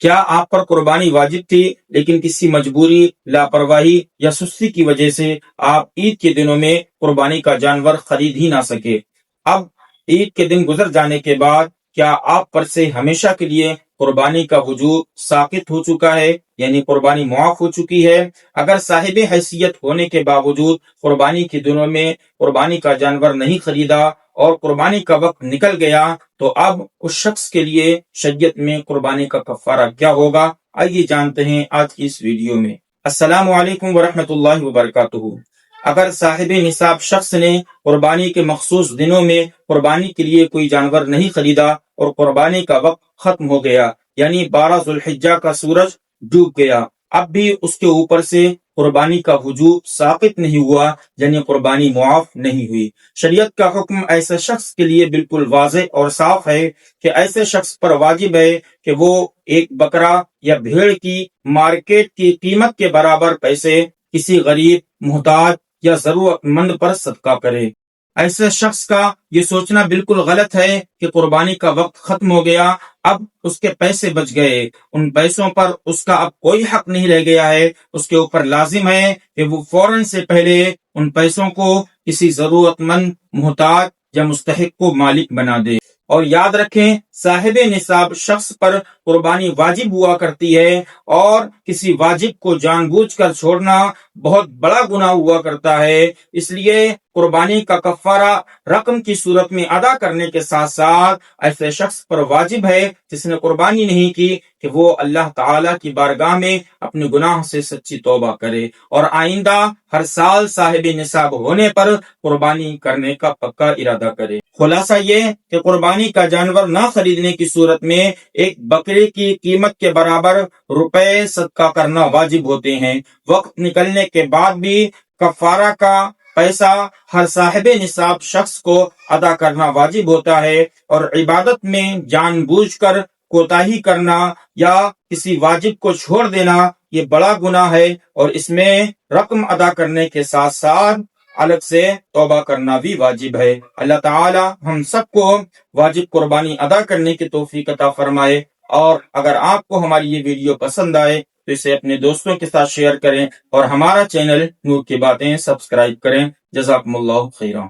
کیا آپ پر قربانی واجب تھی لیکن کسی مجبوری، لاپرواہی یا سستی کی وجہ سے آپ عید کے دنوں میں قربانی کا جانور خرید ہی نہ سکے؟ اب عید کے دن گزر جانے کے بعد کیا آپ پر سے ہمیشہ کے لیے قربانی کا وجوب ساقط ہو چکا ہے، یعنی قربانی معاف ہو چکی ہے؟ اگر صاحب حیثیت ہونے کے باوجود قربانی کے دنوں میں قربانی کا جانور نہیں خریدا اور قربانی کا وقت نکل گیا تو اب اس شخص کے لیے شریعت میں قربانی کا کفارہ کیا ہوگا؟ آئیے جانتے ہیں آج کی اس ویڈیو میں۔ السلام علیکم ورحمۃ اللہ وبرکاتہ۔ اگر صاحب نصاب شخص نے قربانی کے مخصوص دنوں میں قربانی کے لیے کوئی جانور نہیں خریدا اور قربانی کا وقت ختم ہو گیا، یعنی 12 ذوالحجہ کا سورج ڈوب گیا، اب بھی اس کے اوپر سے قربانی کا وجوب ساقط نہیں ہوا، یعنی قربانی معاف نہیں ہوئی۔ شریعت کا حکم ایسے شخص کے لیے بالکل واضح اور صاف ہے کہ ایسے شخص پر واجب ہے کہ وہ ایک بکرا یا بھیڑ کی مارکیٹ کی قیمت کے برابر پیسے کسی غریب، محتاج یا ضرورت مند پر صدقہ کرے۔ ایسے شخص کا یہ سوچنا بالکل غلط ہے کہ قربانی کا وقت ختم ہو گیا، اب اس کے پیسے بچ گئے، ان پیسوں پر اس کا اب کوئی حق نہیں رہ گیا ہے۔ اس کے اوپر لازم ہے کہ وہ فوراً سے پہلے ان پیسوں کو کسی ضرورت مند، محتاج یا مستحق کو مالک بنا دے۔ اور یاد رکھیں، صاحب نصاب شخص پر قربانی واجب ہوا کرتی ہے، اور کسی واجب کو جان بوجھ کر چھوڑنا بہت بڑا گناہ ہوا کرتا ہے۔ اس لیے قربانی کا کفارہ رقم کی صورت میں ادا کرنے کے ساتھ ساتھ ایسے شخص پر واجب ہے جس نے قربانی نہیں کی کہ وہ اللہ تعالیٰ کی بارگاہ میں اپنے گناہ سے سچی توبہ کرے اور آئندہ ہر سال صاحب نصاب ہونے پر قربانی کرنے کا پکا ارادہ کرے۔ خلاصہ یہ کہ قربانی کا جانور نہ خریدنے کی صورت میں ایک بکرے کی قیمت کے برابر روپے صدقہ کرنا واجب ہوتے ہیں۔ وقت نکلنے کے بعد بھی کفارہ کا پیسہ ہر صاحب نصاب شخص کو ادا کرنا واجب ہوتا ہے، اور عبادت میں جان بوجھ کر کوتاہی کرنا یا کسی واجب کو چھوڑ دینا یہ بڑا گناہ ہے، اور اس میں رقم ادا کرنے کے ساتھ ساتھ الگ سے توبہ کرنا بھی واجب ہے۔ اللہ تعالی ہم سب کو واجب قربانی ادا کرنے کی توفیق عطا فرمائے۔ اور اگر آپ کو ہماری یہ ویڈیو پسند آئے تو اسے اپنے دوستوں کے ساتھ شیئر کریں، اور ہمارا چینل نور کی باتیں سبسکرائب کریں۔ جزاکم اللہ خیرا۔